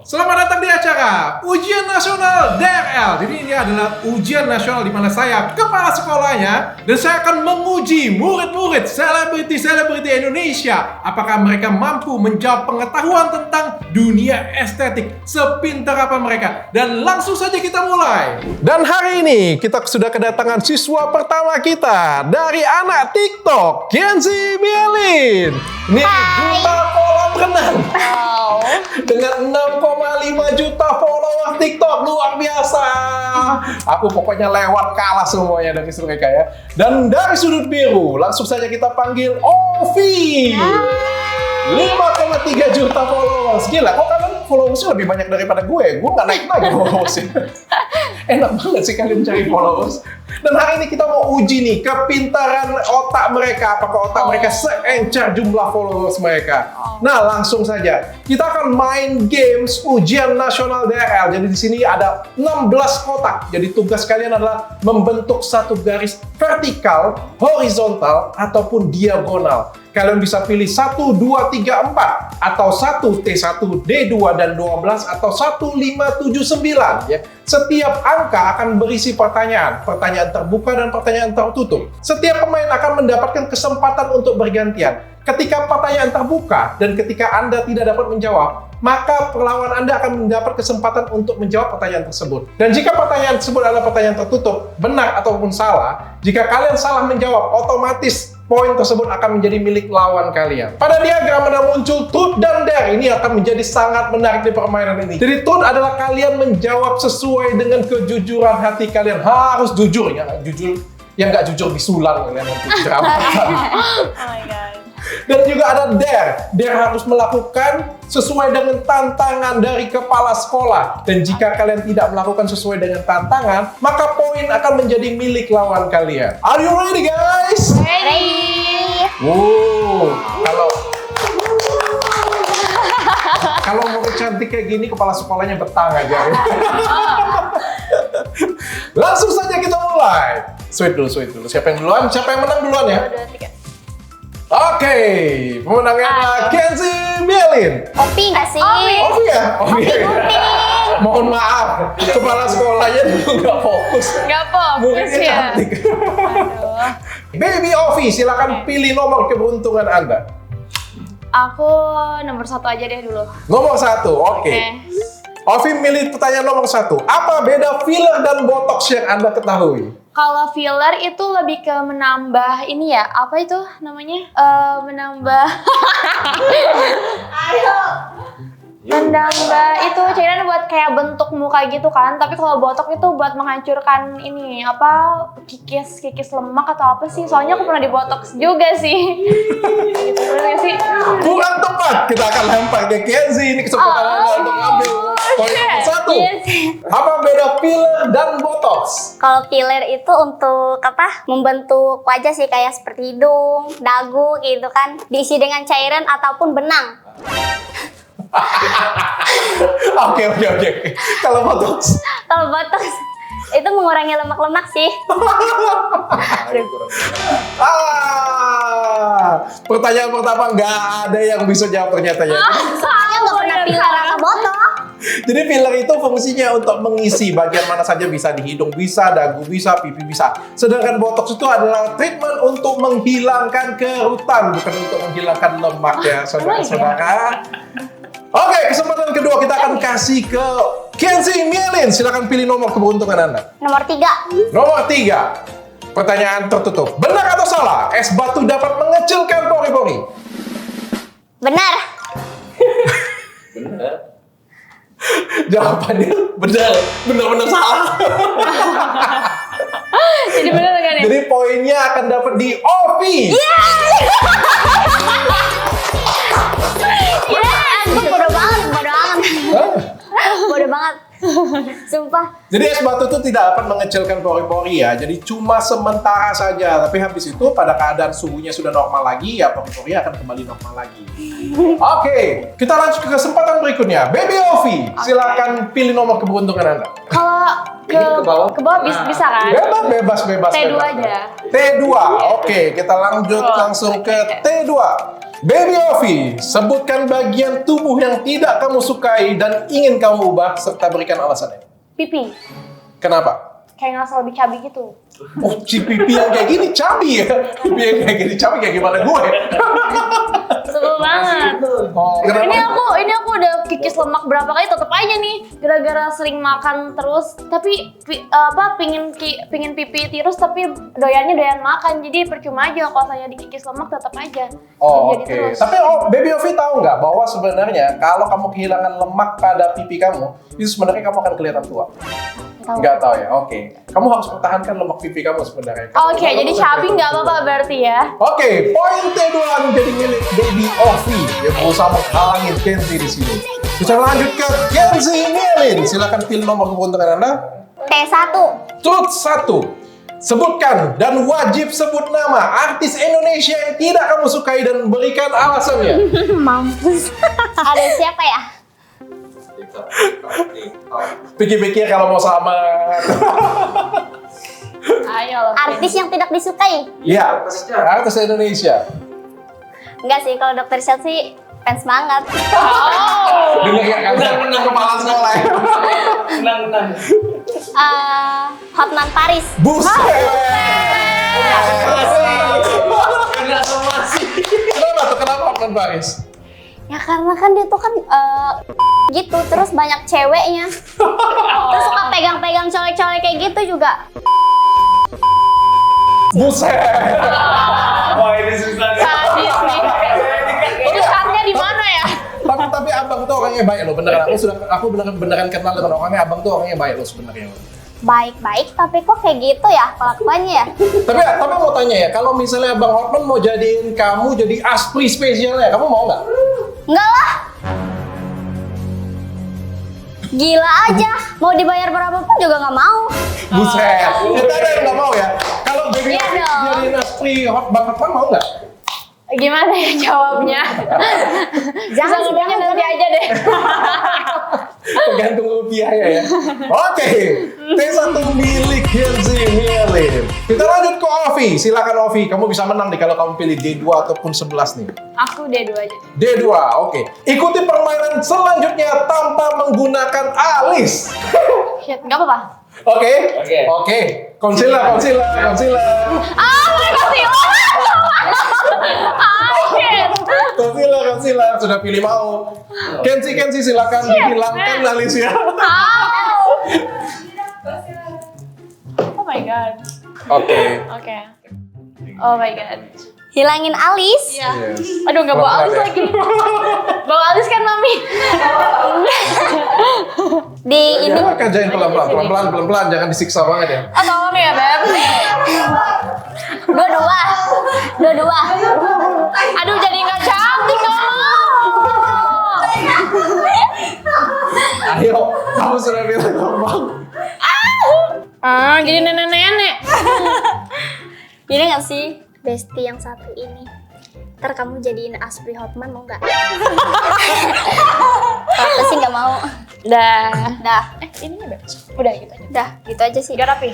Selamat datang di acara Ujian Nasional DRL. Jadi ini adalah ujian nasional di mana saya kepala sekolahnya dan saya akan menguji murid-murid selebriti Indonesia. Apakah mereka mampu menjawab pengetahuan tentang dunia estetik sepintar apa mereka? Dan langsung saja kita mulai. Dan hari ini kita sudah kedatangan siswa pertama kita dari anak TikTok, Kenzi Mielin. Ini duta kolam renang. Dengan 6,5 juta follower TikTok, luar biasa. Aku pokoknya lewat kalah semuanya dari mereka ya. Dan dari sudut biru, langsung saja kita panggil Ovi. 5,3 juta followers. Gila, kok kalian followersnya lebih banyak daripada gue? Gue nggak naik lagi followersnya. Enak banget sih kalian cari followers. Dan hari ini kita mau uji nih kepintaran otak mereka. Apakah otak mereka seencer jumlah followers mereka? Nah, langsung saja. Kita akan main games ujian nasional DRL. Jadi di sini ada 16 kotak. Jadi tugas kalian adalah membentuk satu garis vertikal, horizontal, ataupun diagonal. Kalian bisa pilih 1, 2, 3, 4 atau 1, T1, D2 dan 12 atau 1, 5, 7, 9 ya. Setiap angka akan berisi pertanyaan terbuka dan pertanyaan tertutup. Setiap pemain akan mendapatkan kesempatan untuk bergantian. Ketika pertanyaan terbuka dan ketika Anda tidak dapat menjawab, maka perlawan Anda akan mendapat kesempatan untuk menjawab pertanyaan tersebut. Dan jika pertanyaan tersebut adalah pertanyaan tertutup, benar ataupun salah, jika kalian salah menjawab, otomatis poin tersebut akan menjadi milik lawan kalian. Pada diagram ada muncul truth dan dare. Ini akan menjadi sangat menarik di permainan ini. Jadi truth adalah kalian menjawab sesuai dengan kejujuran hati kalian. Harus jujur ya, jujur. Yang nggak jujur disulang kalian nanti. Oh my god. Dan juga ada dare. Dare harus melakukan sesuai dengan tantangan dari kepala sekolah. Dan jika kalian tidak melakukan sesuai dengan tantangan, maka poin akan menjadi milik lawan kalian. Are you ready, guys? Ready. Wow. Kalau mau cantik kayak gini, kepala sekolahnya betang aja. Langsung saja kita mulai. Sweet dulu. Siapa yang duluan? Siapa yang menang duluan ya? 2, 3. Oke, pemenangnya Kenzi Mielin. Opi nggak sih? Ovi ya? Mohon maaf, kepala sekolahnya dulu nggak fokus. Nggak fokus Muridnya ya. cantik. Baby Ovi, silakan pilih nomor keberuntungan Anda. Aku nomor 1 aja deh dulu. Nomor 1, oke. Ovi milih pertanyaan nomor 1. Apa beda filler dan botox yang Anda ketahui? Kalau filler itu lebih ke menambah ini ya, apa itu namanya? Menambah menambah itu cairan buat kayak bentuk muka gitu kan. Tapi kalau botok itu buat menghancurkan ini apa kikis lemak atau apa sih? Soalnya aku pernah dibotox juga sih. Gitu bener sih. Kurang tepat. Kita akan lempar ke Kenzi. Ini kesempatan Anda untuk ngambil poin nomor 1. Yes. Apa beda filler dan botox? Kalau filler itu untuk apa? Membentuk wajah sih, kayak seperti hidung, dagu gitu kan. Diisi dengan cairan ataupun benang. Oke. Kalau botox? Kalau botox itu mengurangi lemak-lemak sih. Pertanyaan pertama nggak ada yang bisa jawab ternyata ya. Soalnya nggak pernah filler atau botox. Jadi filler itu fungsinya untuk mengisi bagian mana saja, bisa di hidung bisa, dagu bisa, pipi bisa. Sedangkan botox itu adalah treatment untuk menghilangkan kerutan, bukan untuk menghilangkan lemak ya, saudara-saudara. Oke, kesempatan kedua kita akan kasih ke Kenzi Mielin. Silakan pilih nomor keberuntungan Anda. Nomor 3. Nomor 3. Pertanyaan tertutup. Benar atau salah? Es batu dapat mengecilkan pori-pori. Benar. Benar. Jawabannya benar salah. Jadi bener kan ya? Jadi poinnya akan dapat di Ovi. Bodoh banget. Sumpah. Jadi es batu itu tidak dapat mengecilkan pori-pori ya. Jadi cuma sementara saja. Tapi habis itu pada keadaan suhunya sudah normal lagi, ya pori-pori akan kembali normal lagi. Oke, kita lanjut ke kesempatan berikutnya. Baby Ovi, silakan pilih nomor keberuntungan Anda. Kalau ke bawah bisa kan? Bebas. T2 aja. T2, oke. Kita lanjut langsung ke T2. Baby Ovi, sebutkan bagian tubuh yang tidak kamu sukai dan ingin kamu ubah serta berikan alasannya. Pipi. Kenapa? Kayak ngerasa lebih cabi gitu. Oh, si pipi yang kayak gini cabi ya? Pipi yang kayak gini cabi kayak gimana gue? Sebel banget. Oh, kenapa? Ini aku udah kikis lemak berapa kali tetep aja nih gara-gara sering makan terus tapi pingin pipi terus tapi doyannya doyan makan jadi percuma aja kalau saya dikikis lemak tetep aja. Oh, Jadi oke. terus. Tapi Baby Ovi tahu nggak bahwa sebenarnya kalau kamu kehilangan lemak pada pipi kamu, itu sebenarnya kamu akan kelihatan tua. Tahu. Nggak tahu ya? Oke. Kamu harus pertahankan lemak pipi kamu sebenarnya. Oke, jadi cabi nggak apa-apa berarti ya. Oke, poin T2 menjadi milik Baby Ovi yang berusaha menghalangi Kenzie di sini. Kita lanjut ke Kenzie Mielin. Silakan pilih nomor keberuntungan Anda. T1. Truth 1. Sebutkan dan wajib sebut nama artis Indonesia yang tidak kamu sukai dan berikan alasannya. Mampus. Ada siapa ya? Pikir-pikir kalau mau sama. Ayo loh. Artis yang tidak disukai? Iya, artis Indonesia. Enggak sih, kalau Dokter Syed sih fans banget. Oh. Dengar ya, menang kepala sekolah ya. Menang. Hotman Paris. Buset. Kena somasi. Kenapa tuh? Kenapa Hotman Paris? Ya karena kan dia tuh kan gitu, terus banyak ceweknya. Terus suka pegang-pegang cowok-cowok kayak gitu juga. Buset. Wah, ini susah nih. Sadis nih. Itu syaratnya di mana ya? Tapi abang tuh orangnya baik loh, beneran. Aku beneran kenal dengan orangnya. Abang tuh orangnya baik loh sebenarnya. Baik-baik, tapi kok kayak gitu ya kelakuannya ya? Tapi mau tanya ya, kalau misalnya Abang Hotman mau jadiin kamu jadi aspri spesialnya, kamu mau nggak? Enggak lah. Gila aja, mau dibayar berapapun juga nggak mau. Buset. Kita ada yang nggak mau ya. Kalau Baby Iya Ovi dong. jadiin aspri Bang Hotman mau nggak? Gimana ya jawabnya? Jangan Bisa ngomongnya nanti aja deh. Tergantung rupiahnya ya. Oke, T1 milik Kenzie Mielin. Kita lanjut ke Ovi. Silakan Ovi, kamu bisa menang nih kalau kamu pilih D2 ataupun 11 nih. Aku D2 aja. D2, oke. Ikuti permainan selanjutnya tanpa menggunakan alis. Shit, nggak apa-apa. Oke. Concealer. Boleh kasih shit. Concealer. Sudah pilih mau. Kenzie, silakan hilangkan alisnya. Oh my god. Oke. Oh my god. Hilangin alis. Iya. Yes. Aduh, nggak bawa alis Pelan-pelan ya. lagi. Bawa alis kan, Mami? Di ini Ya, kerjain pelan-pelan, jangan disiksa banget ya. Oh, tolong ya, Beb. dua-dua. Aduh, jadi nggak cantik kamu. Ayo, kamu sudah bilang normal. Jadi nenek-nenek. Gini nggak sih, bestie yang satu ini? Ntar kamu jadiin Aspri Hotman mau nggak? Apa sih nggak mau? Dah. Dah, Ini ya, Beb. Udah gitu aja. dah, gitu aja sih. Udah rapi.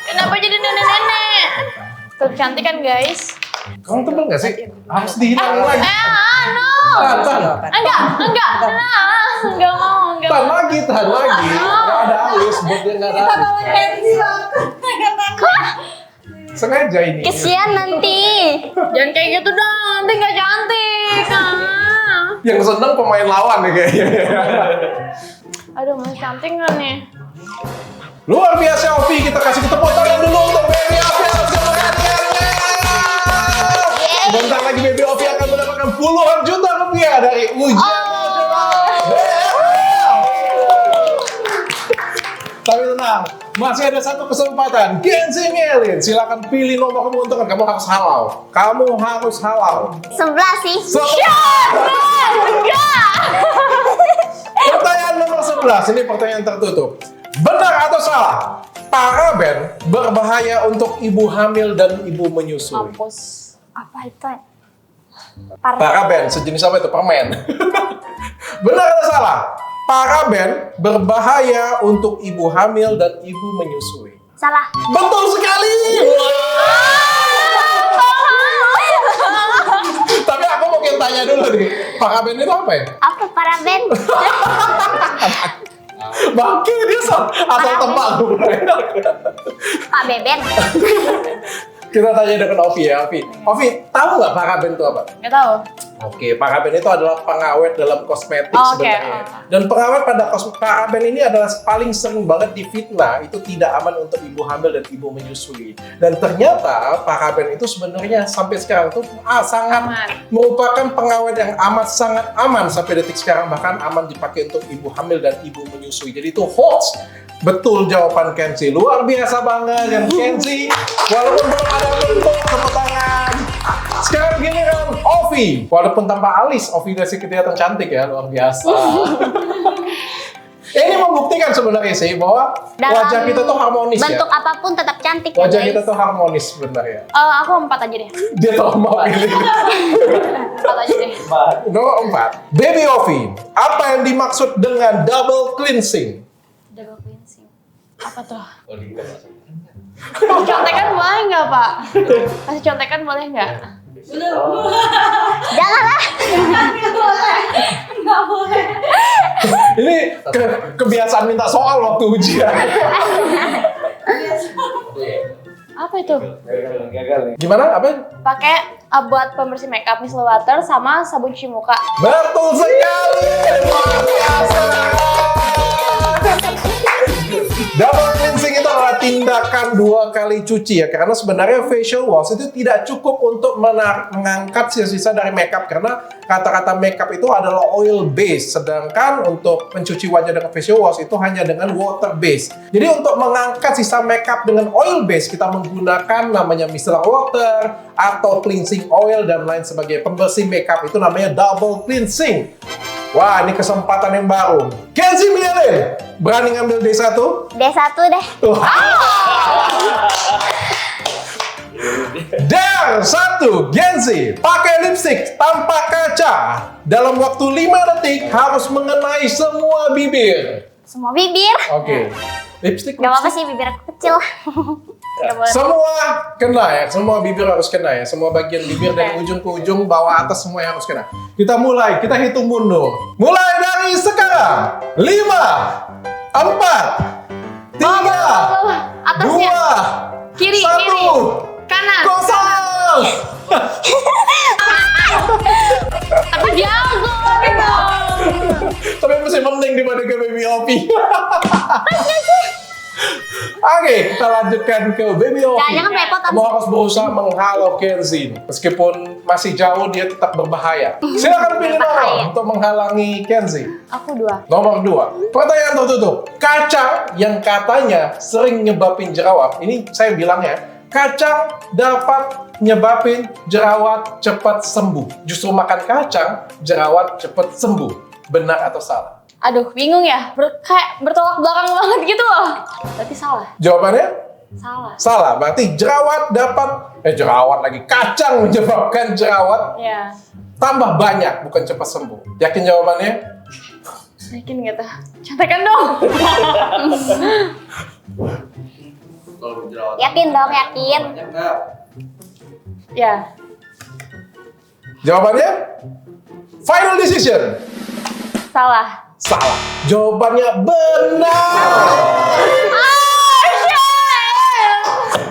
Kenapa jadi nenek-nenek? Tetap cantik kan, guys? Kamu tebel nggak sih? Harus dihilangin lagi. No. Enggak mau. Tahan lagi. Nggak ada alis, buat dia nggak ada alis. Sengaja ini. Kesian nanti. Jangan kayak gitu dong, nanti nggak cantik. Yang seneng pemain lawan nih kayaknya. Aduh, masih cantik nggak nih? Luar biasa Ovi, kita kasih tepuk tangan dulu untuk Baby Ovi atas keberhasilannya. Sebentar lagi Baby Ovi akan mendapatkan puluhan juta rupiah dari ujian nasional. Tapi tenang, masih ada satu kesempatan. Kenzie Mielin, silakan pilih nomor keberuntungan. Kamu harus halal. 11 sih. Enggak. Pertanyaan nomor 11, ini pertanyaan tertutup. Benar atau salah? Paraben berbahaya untuk ibu hamil dan ibu menyusui. Mampus. Apa itu? Paraben, sejenis apa itu? Permen. Benar atau salah? Paraben berbahaya untuk ibu hamil dan ibu menyusui. Salah. Betul sekali. tanya dulu nih, paraben itu apa ya? Apa paraben? Bangke dia asal tebak gue. Pak Beben. Kita tanya dengan Ovi ya, Ovi. Ovi, tahu nggak paraben itu apa? Nggak tahu. Oke, paraben itu adalah pengawet dalam kosmetik Oh, oke. sebenarnya. Dan pengawet pada paraben ini adalah paling sering banget difitnah. Itu tidak aman untuk ibu hamil dan ibu menyusui. Dan ternyata paraben itu sebenarnya sampai sekarang tuh sangat Aman. merupakan pengawet yang amat sangat aman sampai detik sekarang, bahkan aman dipakai untuk ibu hamil dan ibu menyusui. Jadi itu hoax. Betul jawaban Kenzi. Luar biasa banget yang Kenzi. Walaupun belum ada bentuk, tepuk tangan. Sekarang giliran Ovi. Walaupun tanpa alis, Ovi masih kelihatan cantik ya, luar biasa. Ini membuktikan sebenarnya sih bahwa Dalam wajah kita tuh harmonis bentuk ya. apapun tetap cantik ya, Wajah guys. kita tuh harmonis sebenarnya. Aku 4 aja deh. Dia tahu mau pilih. 4 aja deh. Nomor 4. Baby Ovi. Apa yang dimaksud dengan double cleansing? Double cleansing. Apa tuh? Contekan boleh nggak, Pak? Kasih contekan boleh nggak? Janganlah. Ini kebiasaan minta soal waktu ujian. Apa itu? Gagal nih. Gimana? Apa? Pakai buat pembersih makeup micellar water sama sabun cuci muka. Betul sekali. Luar biasa. Double cleansing itu adalah tindakan 2 kali cuci ya, karena sebenarnya facial wash itu tidak cukup untuk mengangkat sisa-sisa dari makeup, karena kata-kata makeup itu adalah oil base, sedangkan untuk mencuci wajah dengan facial wash itu hanya dengan water base. Jadi untuk mengangkat sisa makeup dengan oil base kita menggunakan namanya micellar water atau cleansing oil dan lain sebagainya. Pembersih makeup itu namanya double cleansing. Wah, ini kesempatan yang baru. Kenzi Mielin, berani ngambil D1? D1 deh. Dan 1, Kenzi, pakai lipstick tanpa kaca. Dalam waktu 5 detik harus mengenai semua bibir. Semua bibir. Oke. Lipstick. Gak apa-apa sih, bibir aku kecil. Gak boleh. Semua kena ya, semua bibir harus kena ya. Semua bagian bibir dari ujung ke ujung, bawah atas semuanya harus kena. Kita mulai, kita hitung mundur. Mulai dari sekarang. 5, 4, 3, Atasnya. 2, Kiri, 1, kiri. Kanan. kosong. Tapi jago gitu. Tapi masih mending dibanding ke Baby Ovi. Oke, kita lanjutkan ke Baby Ovi. Jangan repot, abis Kamu harus berusaha menghalau Kenzi. Meskipun masih jauh, dia tetap berbahaya. Silakan pilih nomor untuk menghalangi Kenzi. Aku 2. Nomor 2. Pertanyaan tertutup. Kacang yang katanya sering nyebabin jerawat. Ini saya bilang ya, kacang dapat nyebabin jerawat cepat sembuh. Justru makan kacang, jerawat cepat sembuh. Benar atau salah? Aduh, bingung ya. Kayak bertolak belakang banget gitu loh. Berarti salah. Jawabannya? Salah. Salah. Berarti jerawat jerawat lagi. Kacang menyebabkan jerawat Ya. tambah banyak, bukan cepat sembuh. Yakin jawabannya? Yakin gitu. Contekan dong. Yakin dong, yakin. Ya. Jawabannya? Final decision. Salah. Salah. Jawabannya benar.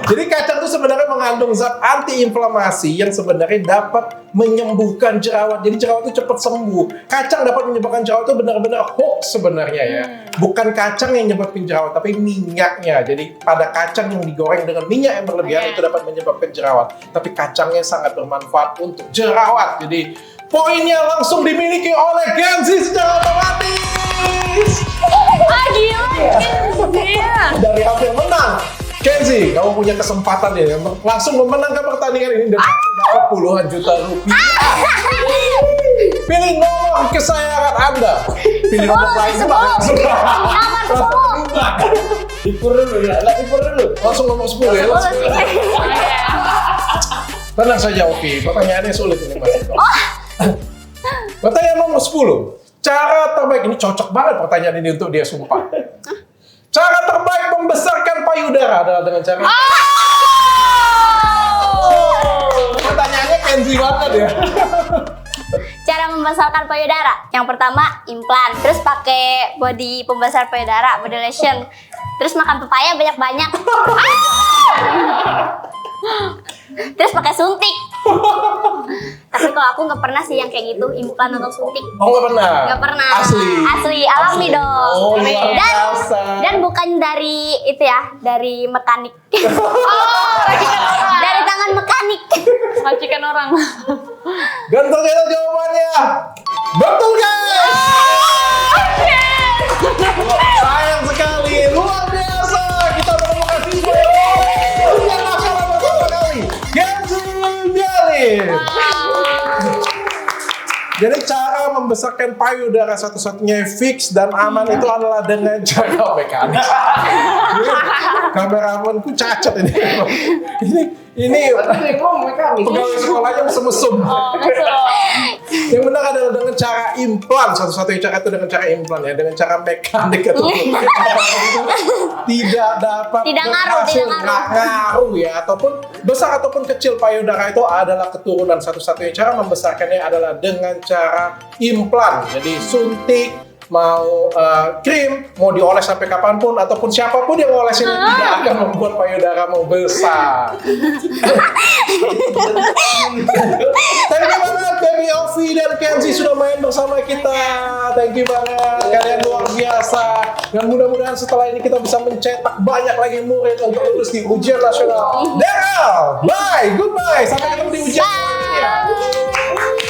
Jadi kacang itu sebenarnya mengandung zat antiinflamasi yang sebenarnya dapat menyembuhkan jerawat. Jadi jerawat itu cepat sembuh. Kacang dapat menyebabkan jerawat itu benar-benar hoax sebenarnya ya. Bukan kacang yang menyebabkan jerawat, tapi minyaknya. Jadi pada kacang yang digoreng dengan minyak yang berlebihan itu dapat menyebabkan jerawat. Tapi kacangnya sangat bermanfaat untuk jerawat. Jadi poinnya langsung dimiliki oleh Kenzi secara otomatis. Gila. Iya. Dari hampir menang. Kenzi, kamu punya kesempatan ya, langsung memenangkan pertandingan ini dan dapat puluhan juta rupiah. Pilih nomor kesayangan Anda. Pilih nomor lain langsung. Dikur dulu ya, dikur dulu. Langsung nomor 10 ya. Langsung. Tenang saja, oke. Pertanyaannya sulit ini Mas. Pertanyaan nomor 10. Cara terbaik, ini cocok banget pertanyaan ini untuk dia, sumpah. Cara terbaik membesarkan payudara adalah dengan cara... Pertanyaannya Kenzi banget ya. cara membesarkan payudara. Yang pertama implan, terus pakai body pembesar payudara, body lotion. Terus makan pepaya banyak-banyak. Terus pakai suntik. Tapi kalau aku nggak pernah sih yang kayak gitu, implan atau suntik. Oh, nggak pernah? Nggak pernah. Asli? Alami dong. Oh, luar biasa. Dan bukan dari itu ya, dari mekanik. Oh, racikan orang. Dari tangan mekanik. Racikan orang. Dan ternyata jawabannya betul guys. Sayang sekali, luar biasa. Kita menemukan siswa yang ujian nasional pertama kali, Kenzi Bialin. Jadi cara membesarkan payudara satu-satunya yang fix dan aman itu adalah dengan cara mekanik. Kameramanku cacat ini. Ini pegawai sekolahnya mesum-mesum. Oh, masuk. Yang benar adalah dengan cara implan. Satu-satunya cara itu dengan cara implan ya, dengan cara mekanik atau tidak dapat Tidak ngaruh, berhasil, tidak nggak ngaruh ya, ataupun besar ataupun kecil payudara itu adalah keturunan. Satu-satunya cara membesarkannya adalah dengan cara implan. Jadi suntik, mau krim, mau dioles sampai kapanpun, ataupun siapapun yang ngolesin tidak akan membuat payudaramu besar. Thank you banget Baby Ovi dan Kenzi sudah main bersama kita. Thank you banget, kalian luar biasa. Dan mudah-mudahan setelah ini kita bisa mencetak banyak lagi murid untuk lulus di ujian nasional. Daryl, bye, goodbye, sampai ketemu di ujian. Bye.